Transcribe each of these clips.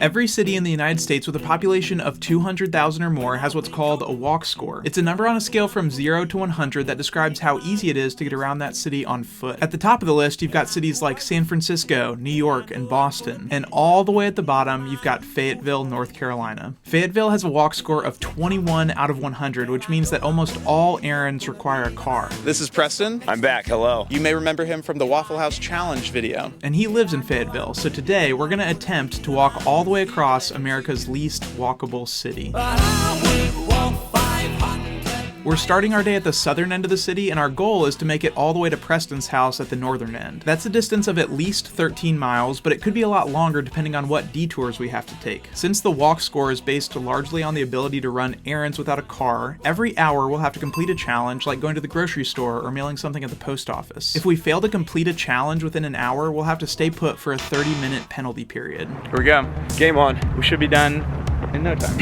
Every city in the United States with a population of 200,000 or more has what's called a walk score. It's a number on a scale from 0 to 100 that describes how easy it is to get around that city on foot. At the top of the list, you've got cities like San Francisco, New York, and Boston. And all the way at the bottom, you've got Fayetteville, North Carolina. Fayetteville has a walk score of 21 out of 100, which means that almost all errands require a car. This is Preston. I'm back, hello. You may remember him from the Waffle House Challenge video. And he lives in Fayetteville, so today we're going to attempt to walk all the way across America's least walkable city. We're starting our day at the southern end of the city, and our goal is to make it all the way to Preston's house at the northern end. That's a distance of at least 13 miles, but it could be a lot longer depending on what detours we have to take. Since the walk score is based largely on the ability to run errands without a car, every hour we'll have to complete a challenge like going to the grocery store or mailing something at the post office. If we fail to complete a challenge within an hour, we'll have to stay put for a 30-minute penalty period. Here we go. Game on. We should be done in no time.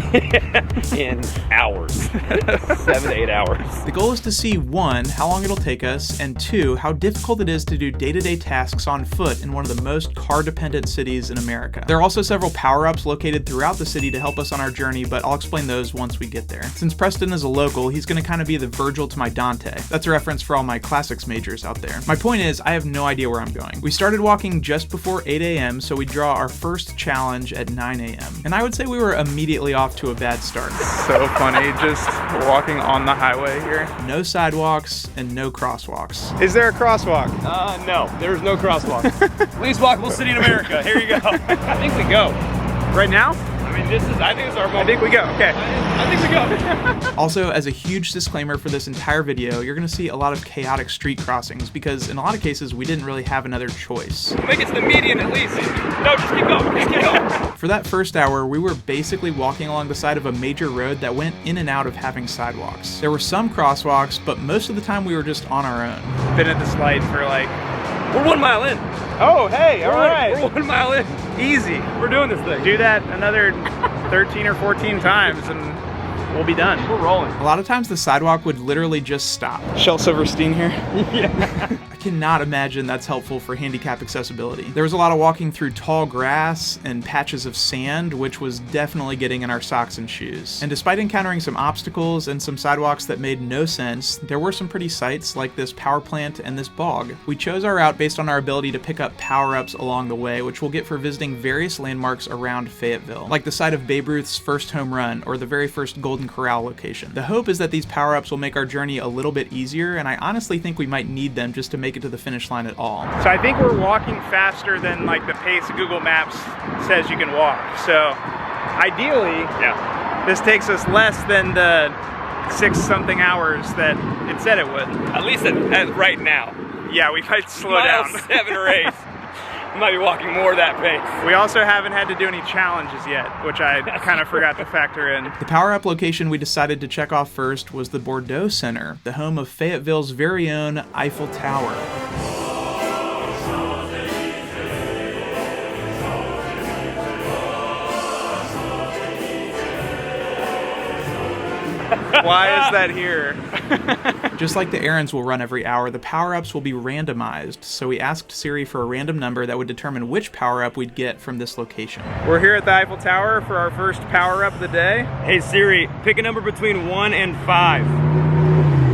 In hours. 7 to 8 hours. The goal is to see 1, how long it'll take us, and 2, how difficult it is to do day-to-day tasks on foot in one of the most car-dependent cities in America. There are also several power-ups located throughout the city to help us on our journey, but I'll explain those once we get there. Since Preston is a local, he's going to kind of be the Virgil to my Dante. That's a reference for all my classics majors out there. My point is, I have no idea where I'm going. We started walking just before 8 a.m., so we draw our first challenge at 9 a.m. And I would say we were immediately off to a bad start. So funny, just walking on the highway here. No sidewalks and no crosswalks. Is there a crosswalk? No, there's no crosswalk. Least walkable city in America. Here you go. I think we go. Right now? I mean, I think it's our moment. I think we go, okay. I think we go. Also, as a huge disclaimer for this entire video, you're going to see a lot of chaotic street crossings because in a lot of cases, we didn't really have another choice. Make it to the median at least. No, just keep going. Just keep going. For that first hour, we were basically walking along the side of a major road that went in and out of having sidewalks. There were some crosswalks, but most of the time we were just on our own. Been at this light for like... We're 1 mile in. Oh, hey, all right. We're 1 mile in. Easy. We're doing this thing. Do that another 13 or 14 times and we'll be done. We're rolling. A lot of times the sidewalk would literally just stop. Shel Silverstein here. Yeah. I cannot imagine that's helpful for handicap accessibility. There was a lot of walking through tall grass and patches of sand, which was definitely getting in our socks and shoes. And despite encountering some obstacles and some sidewalks that made no sense, there were some pretty sights like this power plant and this bog. We chose our route based on our ability to pick up power-ups along the way, which we'll get for visiting various landmarks around Fayetteville, like the site of Babe Ruth's first home run or the very first Golden Corral location. The hope is that these power-ups will make our journey a little bit easier, and I honestly think we might need them just to make it to the finish line at all. So I think we're walking faster than like the pace Google Maps says you can walk. So ideally, this takes us less than the 6-something hours that it said it would. At least at right now. Yeah, we might slow Mile down. 7 or 8. We might be walking more that pace. We also haven't had to do any challenges yet, which I kind of forgot to factor in. The power-up location we decided to check off first was the Bordeaux Center, the home of Fayetteville's very own Eiffel Tower. Why is that here? Just like the errands will run every hour, the power-ups will be randomized, so we asked Siri for a random number that would determine which power-up we'd get from this location. We're here at the Eiffel Tower for our first power-up of the day. Hey Siri, pick a number between 1 and 5.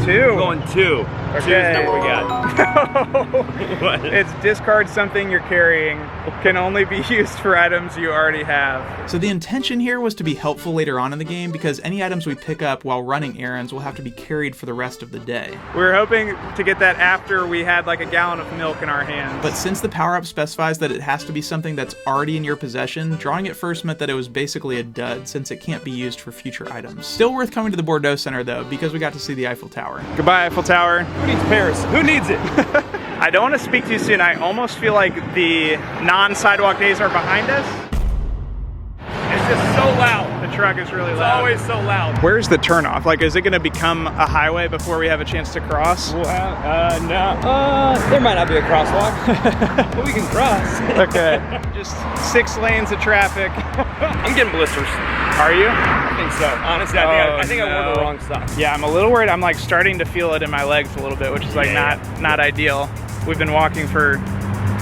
2. We're going 2. 2 is the number we got. What? It's discard something you're carrying. Can only be used for items you already have. So the intention here was to be helpful later on in the game because any items we pick up while running errands will have to be carried for the rest of the day. We were hoping to get that after we had like a gallon of milk in our hands. But since the power-up specifies that it has to be something that's already in your possession, drawing it first meant that it was basically a dud since it can't be used for future items. Still worth coming to the Bordeaux Center though, because we got to see the Eiffel Tower. Goodbye, Eiffel Tower. Who needs Paris? Who needs it? I don't want to speak too soon. I almost feel like the non-sidewalk days are behind us. It's just so loud. The truck is really It's loud. always so loud. Where's the turnoff? Like, is it going to become a highway before we have a chance to cross? No. There might not be a crosswalk, but we can cross. Okay. Just 6 lanes of traffic. I'm getting blisters. Are you? I think so. Honestly, I think I wore the wrong stuff. Yeah, I'm a little worried. I'm like starting to feel it in my legs a little bit, which is like not ideal. We've been walking for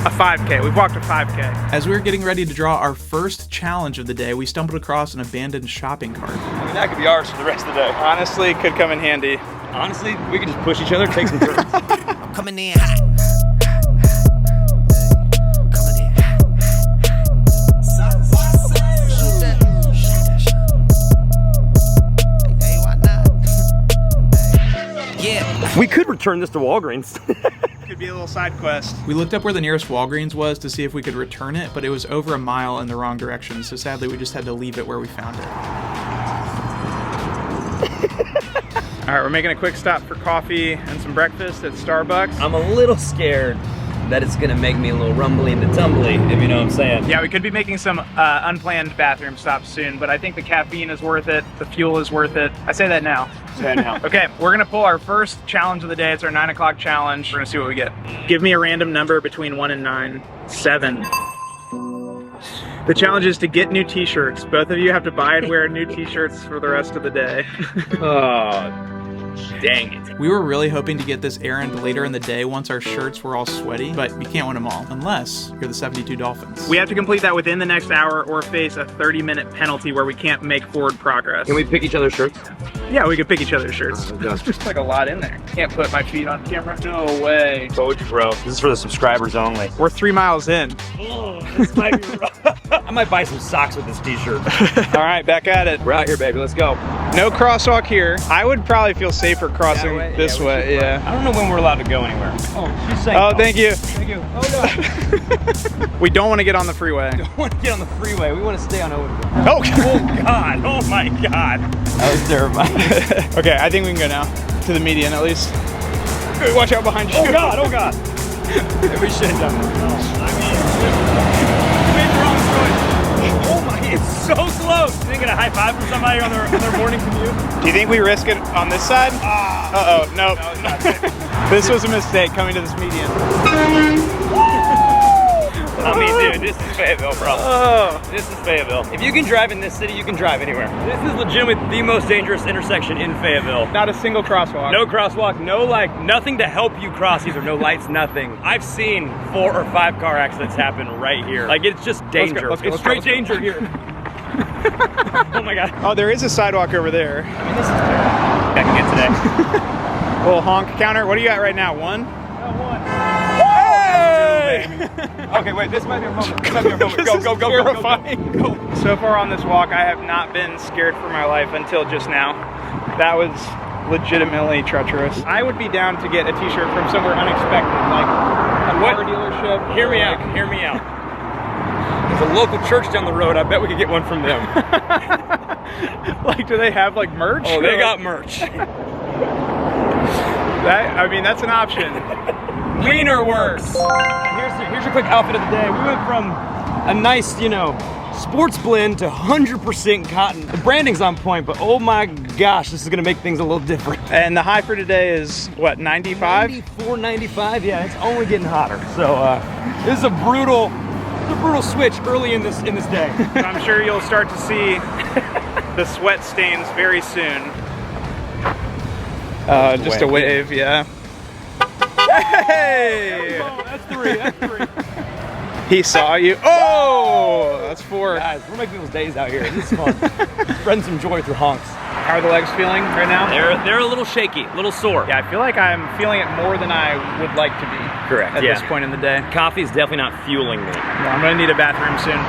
A 5K. We've walked a 5K. As we were getting ready to draw our first challenge of the day, we stumbled across an abandoned shopping cart. I mean, that could be ours for the rest of the day. Honestly, could come in handy. Honestly, we could just push each other, take some turns. I'm coming in hot. Coming in Shoot that. Hey, why not? Yeah. We could return this to Walgreens. Could be a little side quest. We looked up where the nearest Walgreens was to see if we could return it, but it was over a mile in the wrong direction, so sadly we just had to leave it where we found it. All right, we're making a quick stop for coffee and some breakfast at Starbucks. I'm a little scared that it's gonna make me a little rumbly and tumbly, if you know what I'm saying. Yeah, we could be making some unplanned bathroom stops soon, but I think the caffeine is worth it. The fuel is worth it. I say that now. Say it now. Okay, we're gonna pull our first challenge of the day. It's our 9 o'clock challenge. We're gonna see what we get. Give me a random number between 1 and 9. 7. The challenge is to get new t-shirts. Both of you have to buy and wear new t-shirts for the rest of the day. Oh, dang it. We were really hoping to get this errand later in the day once our shirts were all sweaty, but you can't win them all, unless you're the 72 Dolphins. We have to complete that within the next hour or face a 30-minute penalty where we can't make forward progress. Can we pick each other's shirts? Yeah, we could pick each other's shirts. Oh, There's just like a lot in there. Can't put my feet on camera. No way. Told you, bro. This is for the subscribers only. We're 3 miles in. Oh, this might be rough. I might buy some socks with this t-shirt. All right, back at it. We're out here, baby. Let's go. No crosswalk here. I would probably feel safer crossing this way. Yeah. I don't know when we're allowed to go anywhere. Oh, she's saying. Oh, thank you. Thank you. Oh, no. We don't want to get on the freeway. We don't want to get on the freeway. We want to stay on over. Oh, Oh, God. Oh, my God. That was terrifying. Okay, I think we can go now. To the median, at least. Hey, watch out behind you. Oh, God. Oh, God. Maybe we should have done that. No. I mean, we made the wrong choice. Oh, my. It's so close. You think get a high five from somebody on their morning commute? Do you think we risk it on this side? Uh-oh, nope. No, it's not good. This was a mistake coming to this median. I mean, dude, this is Fayetteville, bro. Oh. This is Fayetteville. If you can drive in this city, you can drive anywhere. This is legitimately the most dangerous intersection in Fayetteville. Not a single crosswalk. No crosswalk, no nothing to help you cross. These are no lights, nothing. I've seen 4 or 5 car accidents happen right here. Like, it's just danger. Let's go, It's straight danger here. Oh my God. Oh, there is a sidewalk over there. I mean, this is terrible. I can get today. Little honk counter. What do you got right now? 1? Okay, wait, this might be a moment. This might be a moment. Go, go, go, go, go, go. So far on this walk, I have not been scared for my life until just now. That was legitimately treacherous. I would be down to get a t-shirt from somewhere unexpected, like a car dealership. Hear me out, hear me out. There's a local church down the road. I bet we could get one from them. Like, do they have like merch? Oh, they got merch. I mean, that's an option. Cleaner works. Here's your quick outfit of the day. We went from a nice, sports blend to 100% cotton. The branding's on point, but oh my gosh, this is gonna make things a little different. And the high for today is what, 95? 94, 95. Yeah, it's only getting hotter. So this is a brutal switch early in this day. I'm sure you'll start to see the sweat stains very soon. Just a wave, yeah. Hey! Oh, that's 3. That's 3. He saw you. Oh, that's 4. Guys, we're making those days out here. This is fun. Spreading some joy through honks. How are the legs feeling right now? They're a little shaky, a little sore. Yeah, I feel like I'm feeling it more than I would like to be. Correct. At this point in the day. Coffee is definitely not fueling me. Well, I'm gonna need a bathroom soon.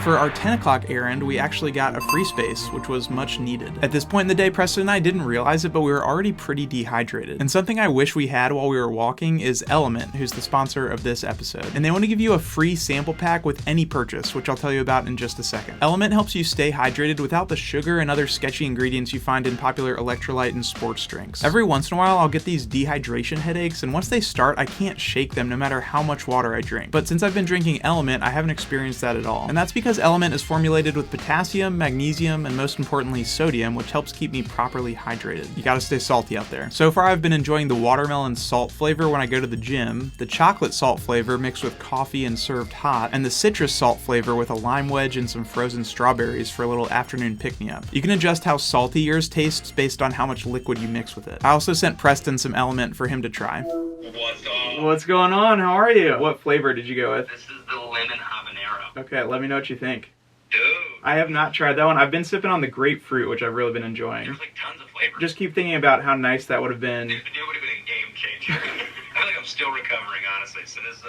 For our 10 o'clock errand, we actually got a free space, which was much needed. At this point in the day, Preston and I didn't realize it, but we were already pretty dehydrated. And something I wish we had while we were walking is Element, who's the sponsor of this episode. And they want to give you a free sample pack with any purchase, which I'll tell you about in just a second. Element helps you stay hydrated without the sugar and other sketchy ingredients you find in popular electrolyte and sports drinks. Every once in a while, I'll get these dehydration headaches, and once they start, I can't shake them no matter how much water I drink. But since I've been drinking Element, I haven't experienced that at all. And that's because because Element is formulated with potassium, magnesium, and most importantly sodium, which helps keep me properly hydrated. You gotta stay salty out there. So far I've been enjoying the watermelon salt flavor when I go to the gym, the chocolate salt flavor mixed with coffee and served hot, and the citrus salt flavor with a lime wedge and some frozen strawberries for a little afternoon pick-me-up. You can adjust how salty yours tastes based on how much liquid you mix with it. I also sent Preston some Element for him to try. What's going on? How are you? What flavor did you go with? This is the lemon habanero. Okay, let me know what you think. Dude, I have not tried that one. I've been sipping on the grapefruit, which I've really been enjoying. there's like tons of flavors. Just keep thinking about how nice that would have been. It would have been a game changer. I feel like I'm still recovering, honestly, so this is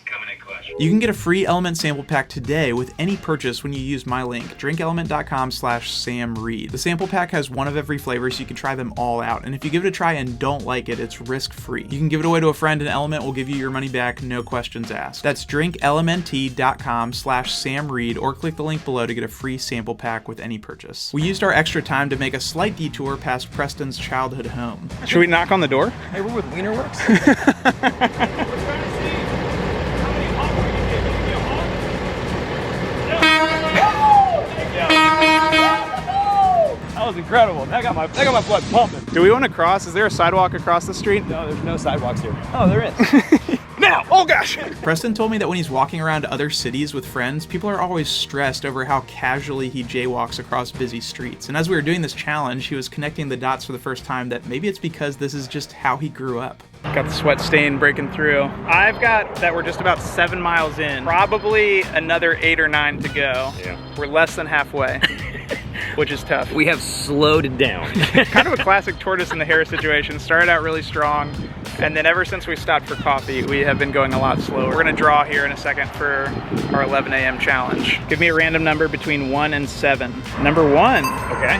coming in clutch. You can get a free Element sample pack today with any purchase when you use my link, drinkelement.com/SamReid. The sample pack has one of every flavor, so you can try them all out, and if you give it a try and don't like it, it's risk-free. You can give it away to a friend, and Element will give you your money back, no questions asked. That's drinkelement.com/SamReid, or click the link below to get a free sample pack with any purchase. We used our extra time to make a slight detour past Preston's childhood home. Should we knock on the door? Hey, we're with Wienerworks. That was incredible. That got my blood pumping. Do we want to cross? Is there a sidewalk across the street? No, there's no sidewalks here. Oh, there is. Now! Oh gosh! Preston told me that when he's walking around other cities with friends, people are always stressed over how casually he jaywalks across busy streets. And as we were doing this challenge, he was connecting the dots for the first time that maybe it's because this is just how he grew up. Got the sweat stain breaking through. I've got that we're just about 7 miles in. Probably another 8 or 9 to go. Yeah. We're less than halfway, which is tough. We have slowed it down. Kind of a classic tortoise in the hare situation. Started out really strong, and then ever since we stopped for coffee, we have been going a lot slower. We're gonna draw here in a second for our 11 a.m. challenge. Give me a random number between 1 and 7. Number 1. Okay.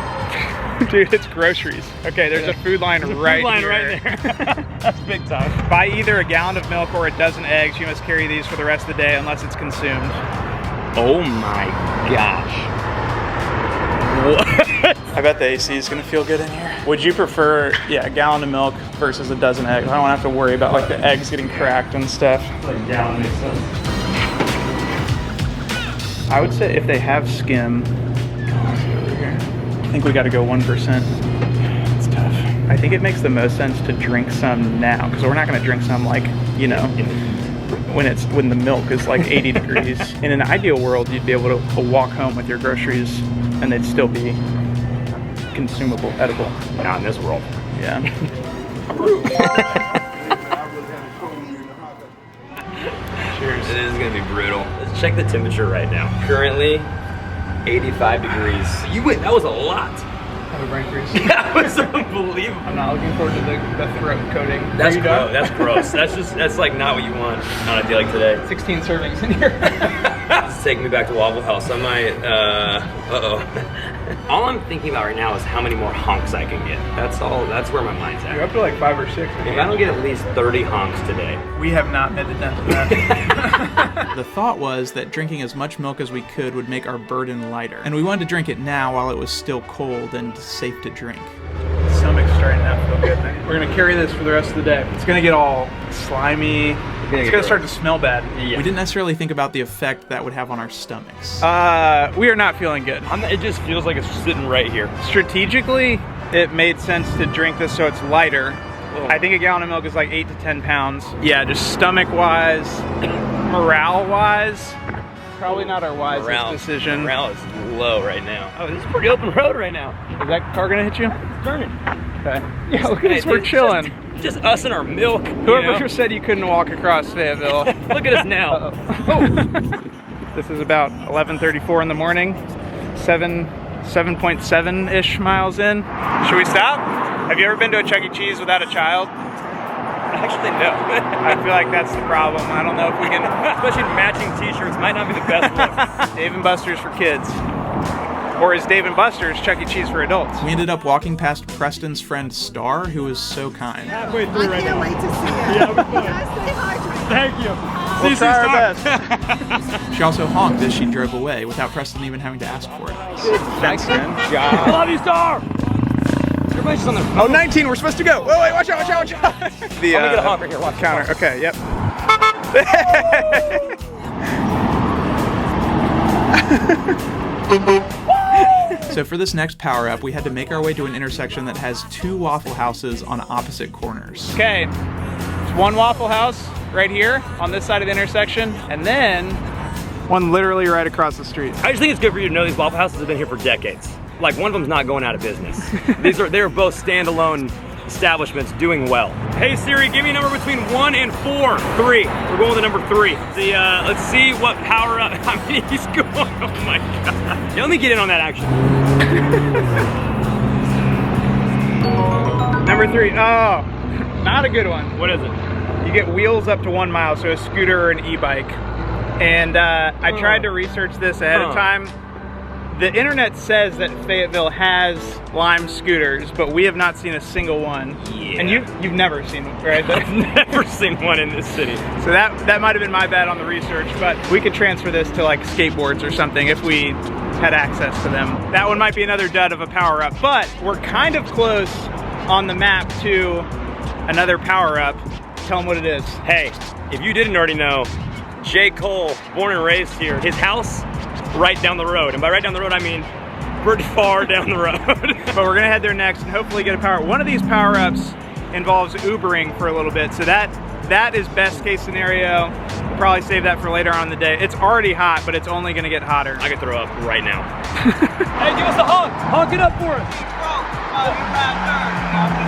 Dude, it's groceries. Okay, there's a food line right Food line here. right there. That's big time. Buy either a gallon of milk or a dozen eggs. You must carry these for the rest of the day unless it's consumed. Oh my gosh. What? I bet the AC is gonna feel good in here. Would you prefer, a gallon of milk versus a dozen eggs? I don't have to worry about like the eggs getting cracked and stuff. Like gallon makes sense. I would say if they have skim, I think we gotta go 1%. It's tough. I think it makes the most sense to drink some now, because we're not gonna drink some like, when the milk is like 80 degrees. In an ideal world, you'd be able to walk home with your groceries and they'd still be consumable, edible. Not in this world. Yeah. Cheers. It is gonna be brutal. Let's check the temperature right now. Currently, 85 degrees. That was a lot. That was unbelievable. I'm not looking forward to the throat coating. That's gross. That's gross. That's like not what you want on a day like today. 16 servings in here. It's taking me back to Waffle House. I might, All I'm thinking about right now is how many more honks I can get. That's where my mind's at. You're up to like 5 or 6. If I don't get at least 30 honks today. We have not made the dent to that. The thought was that drinking as much milk as we could would make our burden lighter, and we wanted to drink it now while it was still cold and safe to drink. Stomach's starting to feel good. We're gonna carry this for the rest of the day. It's gonna get all slimy. It's gonna start to smell bad. Yeah. We didn't necessarily think about the effect that would have on our stomachs. We are not feeling good. It just feels like it's sitting right here. Strategically, it made sense to drink this so it's lighter. I think a gallon of milk is like 8 to 10 pounds. Yeah, just stomach-wise, morale-wise, probably not our wisest decision. Morale is low right now. Oh, this is a pretty open road right now. Is that car gonna hit you? It's turning. Okay. Yeah, look at us, we're chilling. Just us and our milk. Whoever said you couldn't walk across Fayetteville. Look at us now. This is about 11:34 in the morning. 7.7-ish miles in. Should we stop? Have you ever been to a Chuck E. Cheese without a child? Actually, no. I feel like that's the problem. I don't know if we can. Especially matching t-shirts might not be the best look. Dave and Buster's for kids. Or is Dave and Buster's Chuck E. Cheese for adults? We ended up walking past Preston's friend Star, who was so kind. Halfway I can't wait to see you. Yeah, we're You guys stay hydrated. Thank you. We'll try our best. She also honked as she drove away without Preston even having to ask for it. Thanks, man. I love you, Star. Everybody's just on their phone. Oh, 19, we're supposed to go. Wait, watch out. The, I'm gonna get a honk right here. Watch counter. Okay, yep. So for this next power-up, we had to make our way to an intersection that has 2 Waffle Houses on opposite corners. Okay, it's one Waffle House right here on this side of the intersection, and then one literally right across the street. I just think it's good for you to know these Waffle Houses have been here for decades. Like, one of them's not going out of business. They're both standalone establishments doing well. Hey Siri, give me a number between 1 and 4. 3. We're going with the number 3. Let's see what power up. I mean, he's going. Oh my god. Yeah, let me get in on that action. Number 3. Oh, not a good one. What is it? You get wheels up to 1 mile, so a scooter or an e-bike. And I tried to research this ahead of time. The internet says that Fayetteville has Lime scooters, but we have not seen a single one. Yeah. And you've never seen one, right? I've never seen one in this city. So that might have been my bad on the research, but we could transfer this to like skateboards or something if we had access to them. That one might be another dud of a power-up, but we're kind of close on the map to another power-up. Tell them what it is. Hey, if you didn't already know, J. Cole, born and raised here, his house right down the road. And by right down the road, I mean pretty far down the road. But we're gonna head there next and hopefully get a power. One of these power-ups involves Ubering for a little bit, so that is best case scenario. We'll probably save that for later on in the day. It's already hot, but it's only gonna get hotter. I could throw up right now. Hey, give us a honk. Honk it up for us.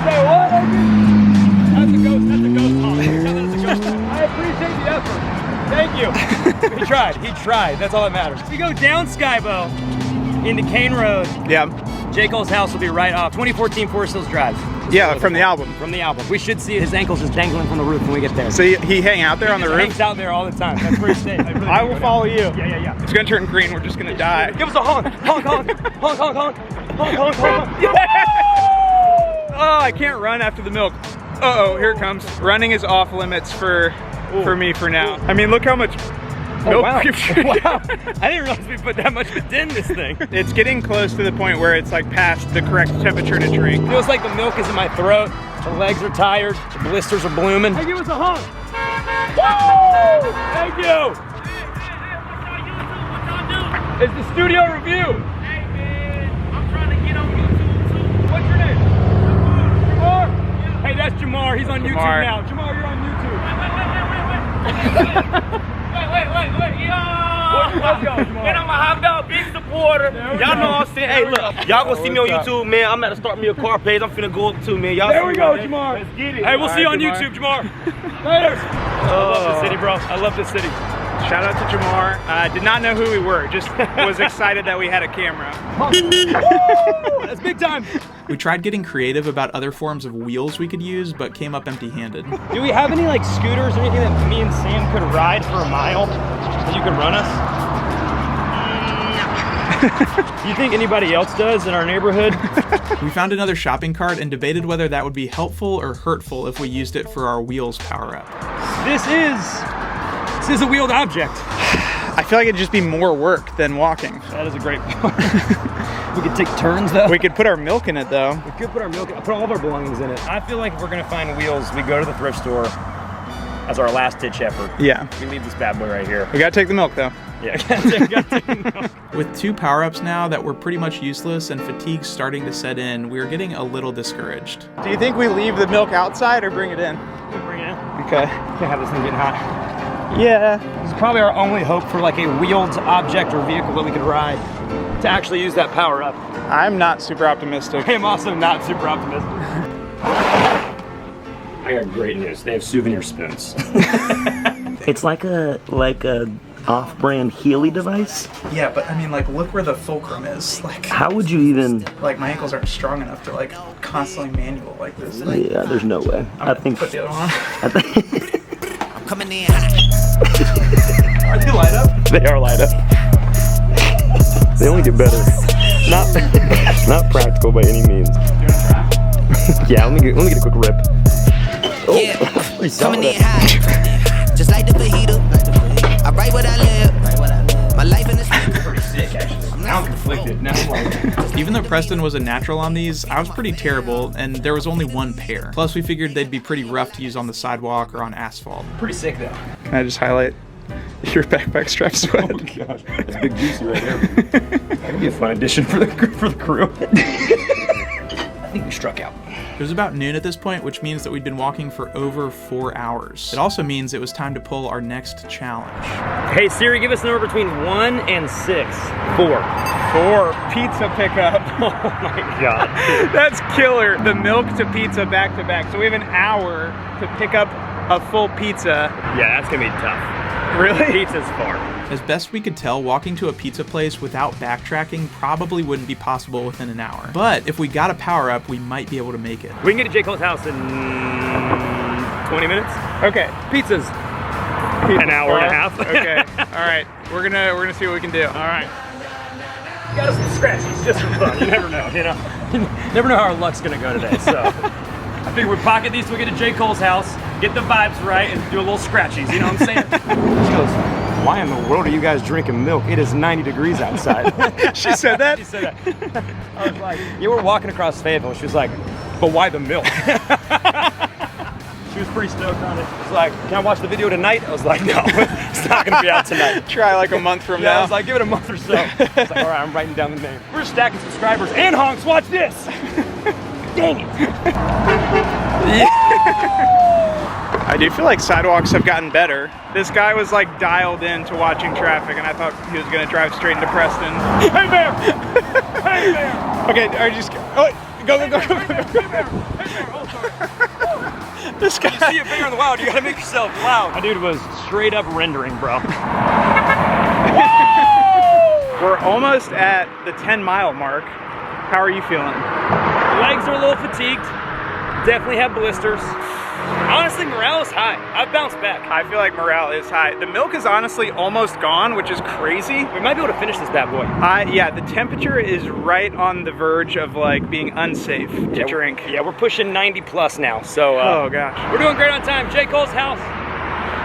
Say what? That's a ghost honk. That's a ghost honk. I appreciate the effort. Thank you. He tried. That's all that matters. If we go down Skybo into Kane Road, Yeah. J. Cole's house will be right off 2014 Forest Hills Drive. Yeah, from the album. From the album. We should see his ankles just dangling from the roof when we get there. So he hang out there on the He roof? hangs out there all the time. That's where he stays. I will follow you. Yeah. It's gonna turn green, we're just gonna die. Give us a honk. Honk. Honk. Oh, I can't run after the milk. Uh-oh, here it comes. Running is off limits for me for now. I mean, look how much milk we've drank. Wow. I didn't realize we put that much of it in this thing. It's getting close to the point where it's like past the correct temperature to drink. Feels like the milk is in my throat. The legs are tired. The blisters are blooming. Hey, give us a honk. Woo! Thank you. It's the studio review. Hey man, I'm trying to get on YouTube too. What's your name? Jamar? Hey, that's Jamar. He's on YouTube Jamar. now. Jamar, you're on YouTube. Wait, yo! Let's go, Jamar. Man, I'm a hot dog, big supporter. Y'all know what I'm saying? Hey, look, y'all gonna see me on YouTube, man. I'm about to start me a car page. I'm finna go up too, man. Y'all There see we me, go, man. Jamar. Let's get it. Hey, we'll see you on Jamar. YouTube, Jamar. Later. I love this city, bro. I love this city. Shout out to Jamar. Did not know who we were, just was excited that we had a camera. Woo! That's big time. We tried getting creative about other forms of wheels we could use, but came up empty-handed. Do we have any like scooters or anything that me and Sam could ride for a mile that you could run us? Do you think anybody else does in our neighborhood? We found another shopping cart and debated whether that would be helpful or hurtful if we used it for our wheels power-up. This is a wheeled object. I feel like it'd just be more work than walking. That is a great point. We could take turns though. We could put our milk in it though. We could put all of our belongings in it. I feel like if we're gonna find wheels, we go to the thrift store as our last ditch effort. Yeah. We leave this bad boy right here. We gotta take the milk though. Yeah, gotta take it. With 2 power-ups now that were pretty much useless and fatigue starting to set in, we were getting a little discouraged. Do you think we leave the milk outside or bring it in? Bring it in. Okay. Can't have this thing getting hot. Yeah. This is probably our only hope for like a wheeled object or vehicle that we could ride to actually use that power up. I'm not super optimistic. I am also not super optimistic. I got great news. They have souvenir spoons. It's like a off-brand Healy device. Yeah, but I mean, like, look where the fulcrum is. Like, How would you even? like my ankles aren't strong enough to like constantly manual like this. Like, Yeah, there's no way. I think. put the other one on. I think I'm coming in hot. Are they light up? They are light up. they only get better. Not practical by any means. Yeah, let me get a quick rip. Yeah, coming in hot. Just like the fajita. I write what I live. My life in the street. Pretty sick, actually. I'm conflicted. Now I'm like, Even though Preston was a natural on these, I was pretty terrible, and there was only 1 pair. Plus, we figured they'd be pretty rough to use on the sidewalk or on asphalt. pretty sick though. Can I just highlight Your backpack straps wet. Oh gosh, that's big juicy right there. That could be a fun addition for the crew. I think we struck out. It was about noon at this point, which means that we'd been walking for over 4 hours. It also means it was time to pull our next challenge. Hey Siri, give us a number between 1 and 6. 4 pizza pickup. Oh my god. That's killer. The milk to pizza back to back. So we have an hour to pick up a full pizza. Yeah, that's gonna be tough. Really? Pizza's far. As best we could tell, walking to a pizza place without backtracking probably wouldn't be possible within an hour. But if we got a power up, we might be able to make it. We can get to J. Cole's house in 20 minutes. Okay. Pizza's an hour and a half. Okay. All right. We're gonna see what we can do. All right. Got us some scratchies just for fun. You never know, you know. You never know how our luck's gonna go today. So I figure we pocket these till we get to J. Cole's house, get the vibes right, and do a little scratchies. You know what I'm saying? She goes, "Why in the world are you guys drinking milk? It is 90 degrees outside." She said that? She said that. I was like, "You were walking across Fayetteville." She was like, "But why the milk?" She was pretty stoked on it. She was like, "Can I watch the video tonight?" I was like, "No, it's not gonna be out tonight." Try like a month from Yeah, now. I was like, "Give it a month or so." I was like, "All right, I'm writing down the name." We're stacking subscribers and honks. Watch this. Dang it. I do feel like sidewalks have gotten better. This guy was like dialed in to watching traffic, and I thought he was gonna drive straight into Preston. Hey bear! Hey bear! Okay, are you just go. Hey bear! Hey bear! Oh, sorry. This guy. You see a bear in the wild, you gotta make yourself loud. My dude was straight up rendering, bro. We're almost at the 10-mile mark. How are you feeling? Legs are a little fatigued. Definitely have blisters. Honestly, morale is high. I've bounced back. I feel like morale is high. The milk is honestly almost gone, which is crazy. We might be able to finish this bad boy. Yeah, the temperature is right on the verge of like being unsafe to drink. Yeah, we're pushing 90 plus now, so Oh gosh. we're doing great on time. J. Cole's house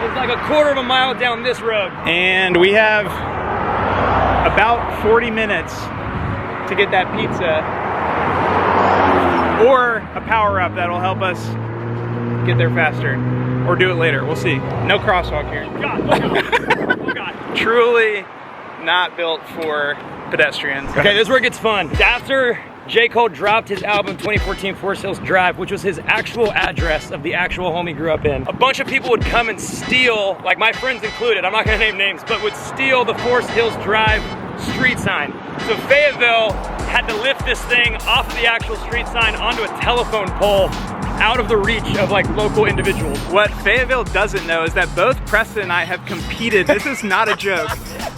is like a quarter of a mile down this road. And we have about 40 minutes to get that pizza or a power up that'll help us get there faster, or do it later. We'll see. No crosswalk here. God, oh God. Oh God. Truly not built for pedestrians. Okay, this is where it gets fun. After J. Cole dropped his album 2014 Forest Hills Drive, which was his actual address of the actual home he grew up in, a bunch of people would come and steal, like my friends included, I'm not gonna name names, but would steal the Forest Hills Drive street sign. So Fayetteville had to lift this thing off of the actual street sign onto a telephone pole out of the reach of like local individuals. What Fayetteville doesn't know is that both Preston and I have competed, this is not a joke,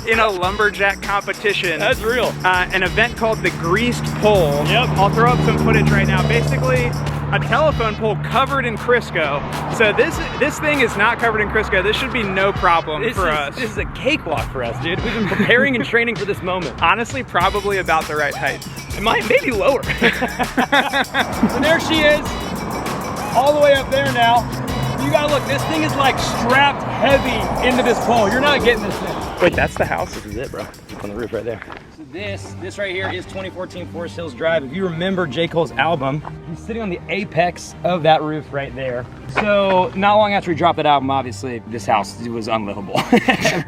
in a lumberjack competition. That's real. An event called the Greased Pole. Yep. I'll throw up some footage right now. Basically, a telephone pole covered in Crisco. So this thing is not covered in Crisco. This should be no problem for us. This is a cakewalk for us, dude. We've been preparing and training for this moment. Honestly, probably about the right height. It might, maybe lower. So there she is. All the way up there now. You gotta look, this thing is like strapped heavy into this pole. You're not getting this thing. Wait, that's the house? This is it, bro. Up on the roof right there. So this right here is 2014 Forest Hills Drive. If you remember J. Cole's album, he's sitting on the apex of that roof right there. So not long after he dropped that album, obviously, this house was unlivable.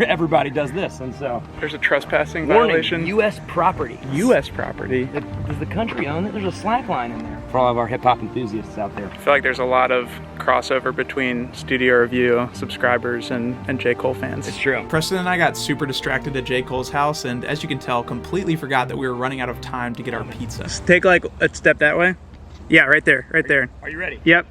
Everybody does this, and so. There's a trespassing Warning, violation. U.S. property. U.S. property? Does the country own it? There's a slack line in there. For all of our hip hop enthusiasts out there. I feel like there's a lot of crossover between Studio Review subscribers and J. Cole fans. It's true. Preston and I got super distracted at J. Cole's house, and as you can tell, completely forgot that we were running out of time to get our pizza. Take like a step that way. Yeah, right there, right there. Are you ready? Yep.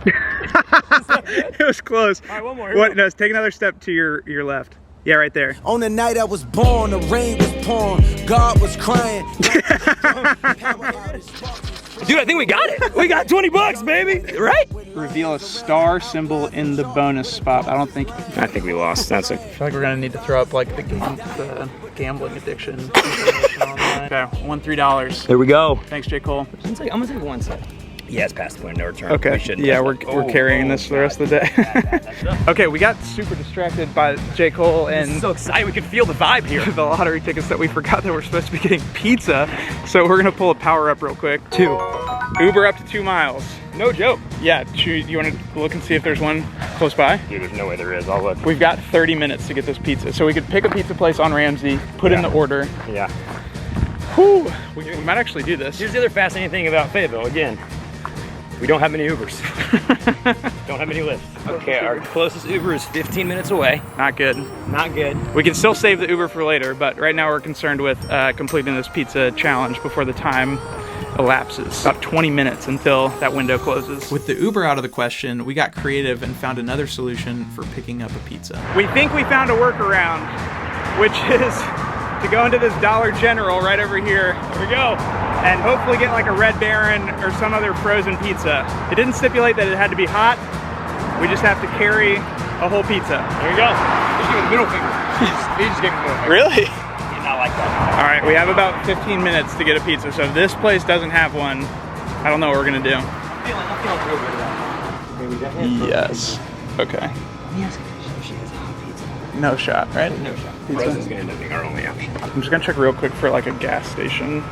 It was close. All right, one more. What? No, take another step to your left. Yeah, right there. On the night I was born, the rain was pouring, God was crying. Dude, I think we got it. We got 20 bucks, baby. Right? Reveal a star symbol in the bonus spot. I think we lost. That's it. I feel like we're gonna need to throw up like the gambling addiction information on that. Okay, won $3. Here we go. Thanks, J. Cole. I'm gonna take one sec. Yeah, it's past the point of no return. Okay. Yeah, we're carrying this for the rest of the day. Okay, we got super distracted by J. Cole and so excited. We could feel the vibe here. the lottery tickets that we forgot that we're supposed to be getting pizza. So we're gonna pull a power up real quick. 2, Uber up to 2 miles. No joke. Yeah, you want to look and see if there's one close by? Dude, there's no way there is. I'll look. We've got 30 minutes to get this pizza. So we could pick a pizza place on Ramsey, put in the order. Yeah. Whew, we might actually do this. Here's the other fascinating thing about Fayetteville. Again, we don't have many Ubers. Don't have many lifts. Okay, our closest Uber is 15 minutes away. Not good. Not good. We can still save the Uber for later, but right now we're concerned with completing this pizza challenge before the time elapses. About 20 minutes until that window closes. With the Uber out of the question, we got creative and found another solution for picking up a pizza. We think we found a workaround, which is to go into this Dollar General right over here. There we go. And hopefully get like a Red Baron or some other frozen pizza. It didn't stipulate that it had to be hot. We just have to carry a whole pizza. There you go. Just give me the middle finger. He just gave me the middle finger. Really? Not like that. All right, we have about 15 minutes to get a pizza. So if this place doesn't have one, I don't know what we're gonna do. I'm feeling real good about it. Yes. Okay. No shot, right? No shot. Frozen's gonna end up being our only option. I'm just gonna check real quick for like a gas station.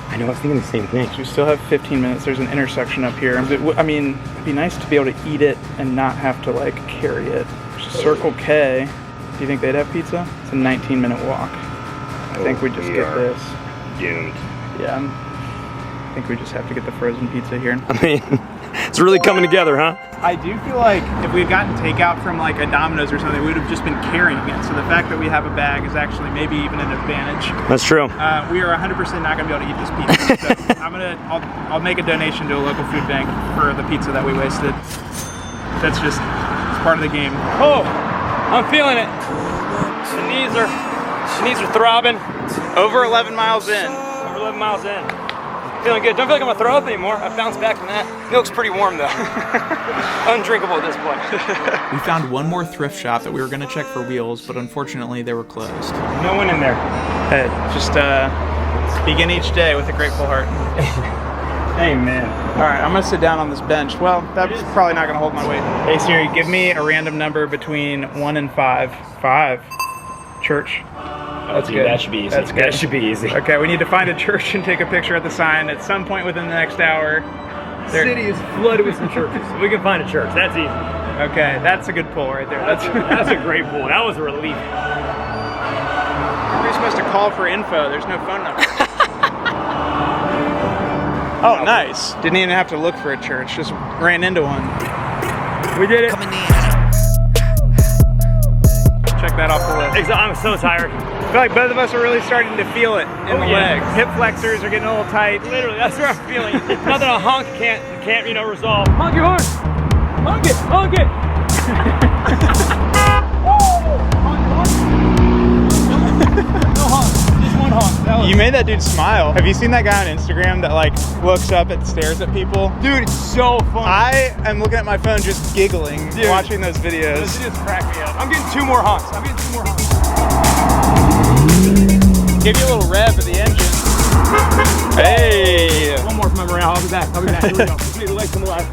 I know, I was thinking the same thing. So we still have 15 minutes. There's an intersection up here. I mean, it'd be nice to be able to eat it and not have to like carry it. Circle K. Do you think they'd have pizza? It's a 19-minute walk. I think we just get this. Doomed. Yeah. I think we just have to get the frozen pizza here. I mean, it's really coming together, huh? I do feel like if we had gotten takeout from like a Domino's or something, we would have just been carrying it. So the fact that we have a bag is actually maybe even an advantage. That's true. We are 100% not gonna be able to eat this pizza. So I'll make a donation to a local food bank for the pizza that we wasted. That's just, it's part of the game. Oh, I'm feeling it. The knees are throbbing. Over 11 miles in. Over 11 miles in. Feeling good. Don't feel like I'm gonna throw up anymore. I've bounced back from that. It looks pretty warm though. Undrinkable at this point. We found one more thrift shop that we were gonna check for wheels, but unfortunately they were closed. No one in there. Hey, just begin each day with a grateful heart. Amen. All right, I'm gonna sit down on this bench. Well, that's probably not gonna hold my weight. Hey Siri, give me a random number between 1 and 5. 5. Church. That's good. That should be easy. That's good. That should be easy. Okay, we need to find a church and take a picture at the sign at some point within the next hour. The city is flooded with some churches. We can find a church. That's easy. Okay, that's a good pull right there. That's a great pull. That was a relief. How are we supposed to call for info? There's no phone number. Oh, nice. Didn't even have to look for a church. Just ran into one. We did it. Check that off the list. I'm so tired. I feel like both of us are really starting to feel it in the legs. Hip flexors are getting a little tight. Literally, that's what I'm feeling. Nothing a honk can't resolve. Honk your horn. Honk it. Honk it. No honk. Just one honk. You made that dude smile. Have you seen that guy on Instagram that like looks up and stares at people? Dude, it's so funny. I am looking at my phone just giggling, watching those videos. Those videos crack me up. I'm getting 2 more honks. Give you a little rev of the engine. Hey! One more from my morale. I'll be back. Here we go. Just need the legs come alive.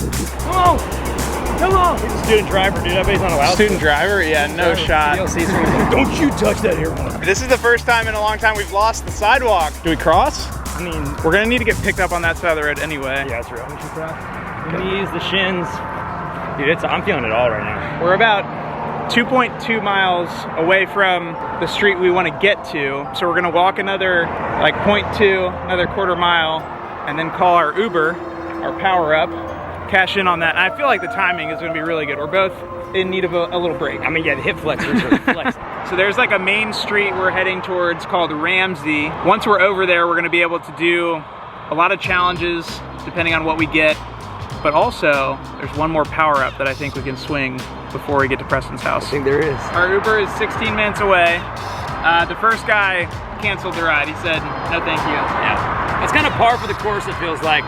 Come on! He's a student driver, dude. I bet he's not allowed. Student driver? Yeah, no shot. Don't you touch that air horn. This is the first time in a long time we've lost the sidewalk. Do we cross? I mean, we're gonna need to get picked up on that side of the road anyway. Yeah, that's real. The knees, the shins. Dude, I'm feeling it all right now. We're about 2.2 miles away from the street we want to get to. So we're gonna walk another like 0.2, another quarter mile, and then call our Uber, our power up, cash in on that. And I feel like the timing is gonna be really good. We're both in need of a little break. I mean, yeah, the hip flexors are flexing. So there's like a main street we're heading towards called Ramsey. Once we're over there, we're gonna be able to do a lot of challenges depending on what we get. But also, there's one more power up that I think we can swing before we get to Preston's house. I think there is. Our Uber is 16 minutes away. The first guy canceled the ride. He said, no thank you. Yeah. It's kind of par for the course, it feels like,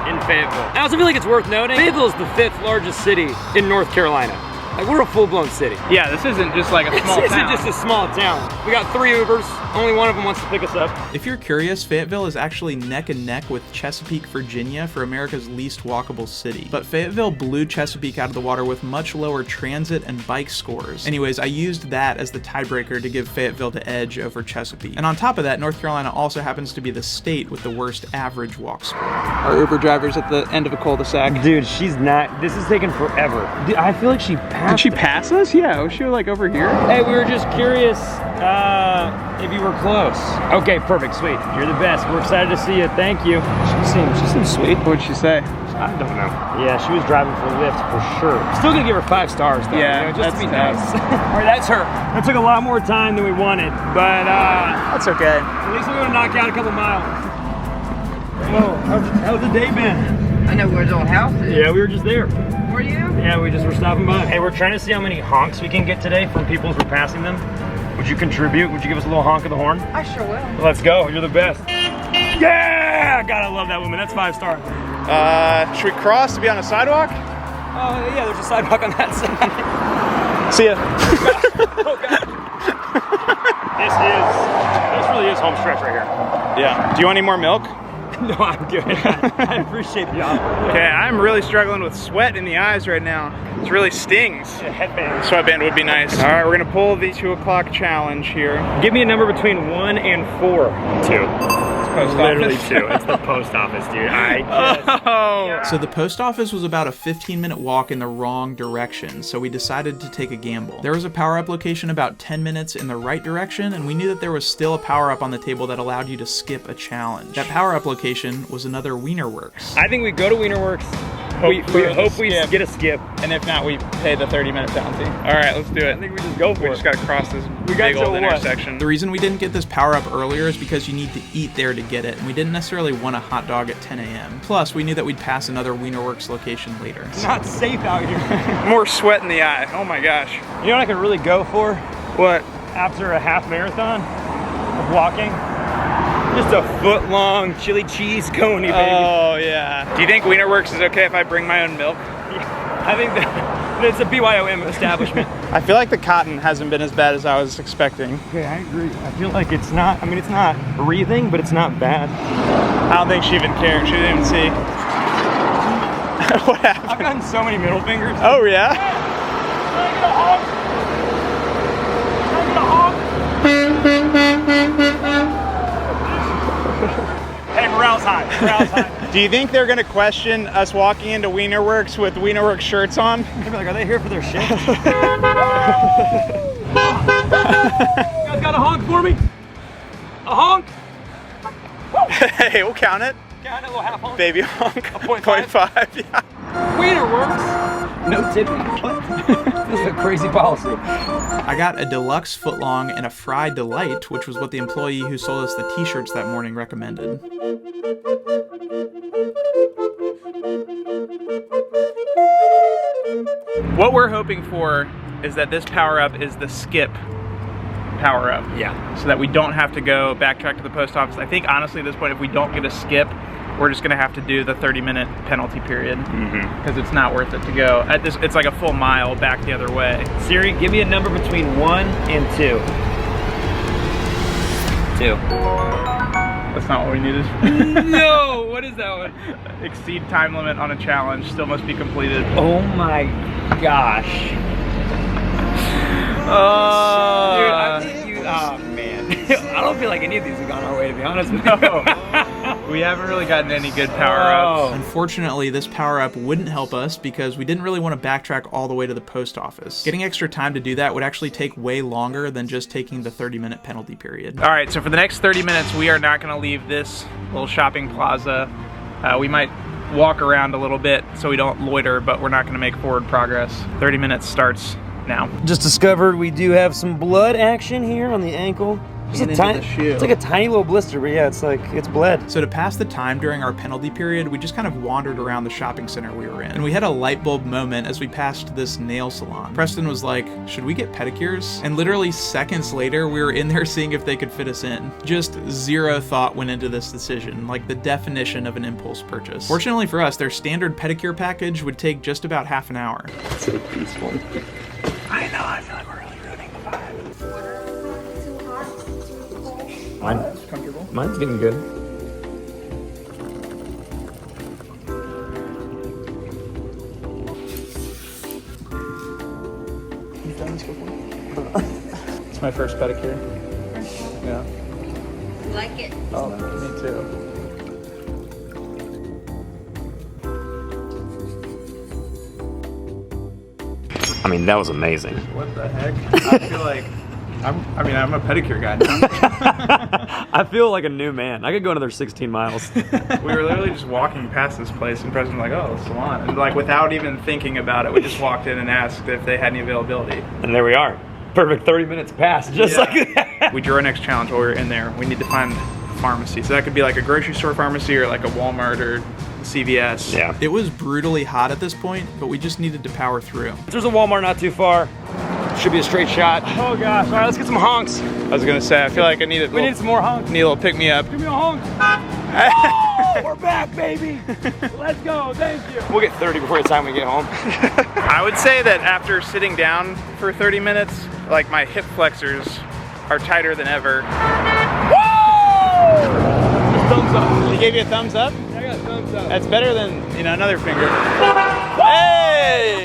in Fayetteville. I also feel like it's worth noting, Fayetteville is the 5th largest city in North Carolina. Like, we're a full-blown city. Yeah, this isn't just like a small This town. isn't just a small town. We got 3 Ubers. Only one of them wants to pick us up. If you're curious, Fayetteville is actually neck and neck with Chesapeake, Virginia for America's least walkable city. But Fayetteville blew Chesapeake out of the water with much lower transit and bike scores. Anyways, I used that as the tiebreaker to give Fayetteville the edge over Chesapeake. And on top of that, North Carolina also happens to be the state with the worst average walk score. Our Uber driver's at the end of a cul-de-sac. Dude, she's not. This is taking forever. Dude, I feel like she passed. Did she pass us? Yeah, was she like over here? Hey, we were just curious if you were close. Okay, perfect, sweet. You're the best. We're excited to see you. Thank you. She seems sweet. What'd she say? I don't know. Yeah, she was driving for Lyft for sure. Still gonna give her 5 stars though. Yeah, you know, just to be that's nice. All right, that's her. That took a lot more time than we wanted, but That's okay. at least we're gonna knock out a couple miles. Whoa, how's the day been? I know where the old house is. Yeah, we were just there. Were you? Yeah, we just were stopping by. Hey, we're trying to see how many honks we can get today from people as we're passing them. Would you contribute? Would you give us a little honk of the horn? I sure will. Let's go. You're the best. Yeah! God, I love that woman. That's 5 stars. Should we cross to be on a sidewalk? Oh, yeah, there's a sidewalk on that side. See ya. Oh, God. This really is home stretch right here. Yeah. Do you want any more milk? No, I'm good. I appreciate the offer. Okay, I'm really struggling with sweat in the eyes right now. It really stings. A headband. Sweatband would be nice. All right, we're gonna pull the 2 o'clock challenge here. Give me a number between 1 and 4. 2. Post Literally office. 2. It's the post office, dude. So the post office was about a 15-minute walk in the wrong direction, so we decided to take a gamble. There was a power-up location about 10 minutes in the right direction, and we knew that there was still a power-up on the table that allowed you to skip a challenge. That power-up location was another Wienerworks. I think we go to Wienerworks. We hope we get a skip. And if not, we pay the 30-minute penalty. All right, let's do it. I think we just go for We it. just gotta cross this got big to old what? intersection. The reason we didn't get this power-up earlier is because you need to eat there to get it, and we didn't necessarily want a hot dog at 10 a.m. Plus, we knew that we'd pass another Wienerworks location later. It's not safe out here. More sweat in the eye. Oh my gosh. You know what I could really go for What? after a half marathon of walking? Just a foot-long chili cheese coney, baby. Oh yeah. Do you think Wienerworks is okay if I bring my own milk? I think that it's a BYOM establishment. I feel like the cotton hasn't been as bad as I was expecting. Okay, I agree. I feel like it's not, I mean, it's not breathing, but it's not bad. I don't think she even cared. She didn't even see. What happened? I've gotten so many middle fingers. Oh yeah? Hey, morale's high. Morale's high. Do you think they're gonna question us walking into Wienerworks with Wienerworks shirts on? They'd be like, are they here for their shift? You guys got a honk for me? A honk? Hey, we'll count it. Got a little half honk. Baby honk. A 0.5? 0.5, yeah. Wienerworks. No tipping. What? This is a crazy policy. I got a deluxe footlong and a fried delight, which was what the employee who sold us the t-shirts that morning recommended. What we're hoping for is that this power-up is the skip power-up. Yeah. So that we don't have to go backtrack to the post office. I think honestly at this point, if we don't get a skip, we're just gonna have to do the 30-minute penalty period because it's not worth it to go. At this, it's like a full mile back the other way. Siri, give me a number between 1 and 2. 2. That's not what we needed. No! What is that one? Exceed time limit on a challenge still must be completed. Oh my gosh. Dude, I think you, oh man. I don't feel like any of these have gone our way, to be honest with you. We haven't really gotten any good power-ups. Unfortunately, this power-up wouldn't help us because we didn't really want to backtrack all the way to the post office. Getting extra time to do that would actually take way longer than just taking the 30-minute penalty period. All right, so for the next 30 minutes, we are not gonna leave this little shopping plaza. We might walk around a little bit so we don't loiter, but we're not gonna make forward progress. 30 minutes starts now. Just discovered we do have some blood action here on the ankle. It's like a tiny little blister, but yeah, it's bled. So to pass the time during our penalty period, we just kind of wandered around the shopping center we were in. And we had a light bulb moment as we passed this nail salon. Preston was like, should we get pedicures? And literally seconds later, we were in there seeing if they could fit us in. Just zero thought went into this decision, like the definition of an impulse purchase. Fortunately for us, their standard pedicure package would take just about half an hour. So peaceful. I know, I feel like we're really ruining the vibe. Mine's comfortable. Mine's getting good. You've done this before? It's my first pedicure. Yeah. Like it. Oh, me too. I mean, that was amazing. What the heck? I feel like I'm a pedicure guy now. I feel like a new man. I could go another 16 miles. We were literally just walking past this place and Preston was like, oh, the salon. And like without even thinking about it, we just walked in and asked if they had any availability. And there we are. Perfect 30 minutes past, just like that. We drew our next challenge while we were in there. We need to find a pharmacy. So that could be like a grocery store pharmacy or like a Walmart or CVS. Yeah. It was brutally hot at this point, but we just needed to power through. There's a Walmart not too far. Should be a straight shot. Oh gosh, all right, let's get some honks. I was gonna say, I feel like I need We need some more honks. Need a little pick me up. Give me a honk. Oh, we're back, baby. Let's go, thank you. We'll get 30 before the time we get home. I would say that after sitting down for 30 minutes, like my hip flexors are tighter than ever. Woo! Thumbs up. He gave you a thumbs up? I got a thumbs up. That's better than, another finger. Hey!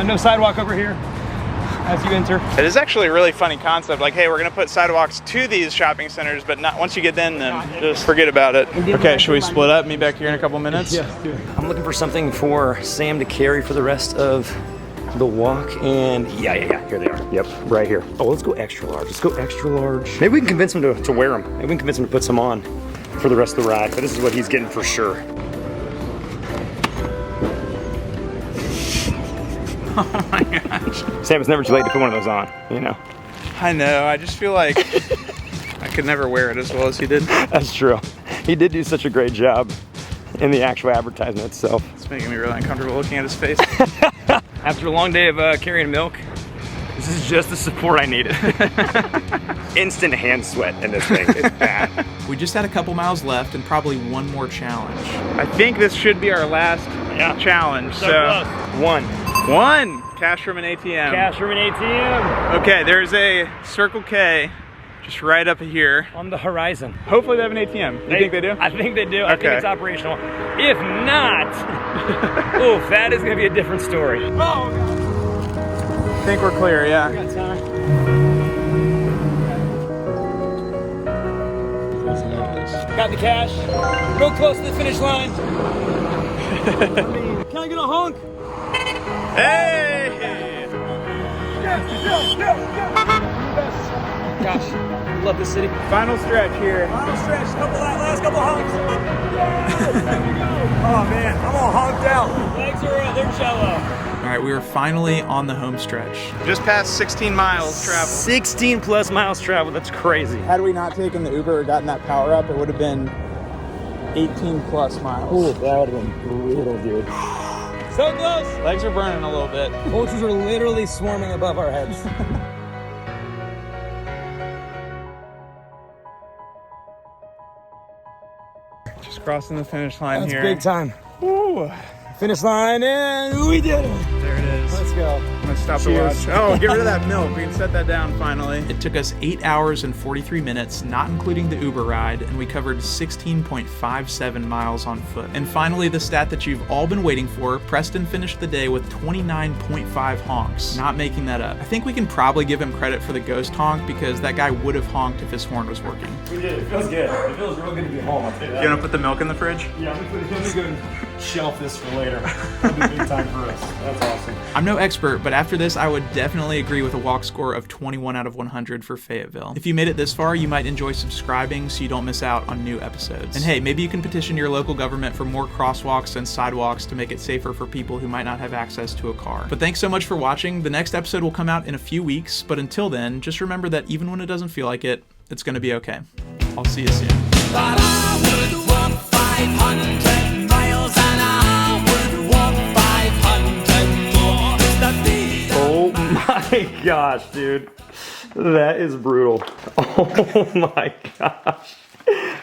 No sidewalk over here as you enter. It is actually a really funny concept. Like, hey, we're gonna put sidewalks to these shopping centers, but not once you get in, then just forget about it. Okay, should we split up? Meet back here in a couple minutes? Yeah, do it. I'm looking for something for Sam to carry for the rest of the walk, and yeah, here they are. Yep, right here. Oh, let's go extra large. Let's go extra large. Maybe we can convince him to wear them. Maybe we can convince him to put some on for the rest of the ride, but this is what he's getting for sure. Oh my gosh. Sam, it's never too late to put one of those on, I know, I just feel like I could never wear it as well as he did. That's true. He did do such a great job in the actual advertisement itself. It's making me really uncomfortable looking at his face. After a long day of carrying milk, this is just the support I needed. Instant hand sweat in this thing, it's bad. We just had a couple miles left and probably one more challenge. I think this should be our last challenge. So one cash from an ATM. Cash from an ATM. Okay, there's a Circle K just right up here. On the horizon. Hopefully they have an ATM. You think they do? I think they do. I think it's operational. If not, oof, that is gonna be a different story. Oh, God. I think we're clear, yeah. We got time. Got the cash. Real close to the finish line. Can I get a honk? Hey! Gosh, love this city. Final stretch here. Final stretch, last couple honks. There we go. Oh man, I'm all honked out. Legs are, they're jello. All right, we were finally on the home stretch. Just past 16 miles traveled. 16 plus miles traveled, that's crazy. Had we not taken the Uber or gotten that power up, it would have been 18 plus miles. Ooh, that would have been brutal, dude. So close. Legs are burning a little bit. Vultures are literally swarming above our heads. Just crossing the finish line That's here. big time. Ooh. Finish line, and we did it. There it is. Let's go. I'm gonna stop the Cheers. watch. Oh, get rid of that milk. We can set that down finally. It took us 8 hours and 43 minutes, not including the Uber ride, and we covered 16.57 miles on foot. And finally, the stat that you've all been waiting for, Preston finished the day with 29.5 honks. Not making that up. I think we can probably give him credit for the ghost honk because that guy would have honked if his horn was working. We did it. It feels good. It feels real good to be home. I'll tell you that. You wanna put the milk in the fridge? Yeah, let me go and shelf this for later. That'll be big time for us. That's awesome. I'm no expert, but after this, I would definitely agree with a walk score of 21 out of 100 for Fayetteville. If you made it this far, you might enjoy subscribing so you don't miss out on new episodes. And hey, maybe you can petition your local government for more crosswalks and sidewalks to make it safer for people who might not have access to a car. But thanks so much for watching. The next episode will come out in a few weeks, but until then, just remember that even when it doesn't feel like it, it's gonna be okay. I'll see you soon. But I would walk 500 miles and I would walk 500 more. Oh my gosh, dude. That is brutal. Oh my gosh.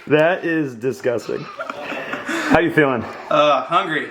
That is disgusting. How you feeling? Hungry.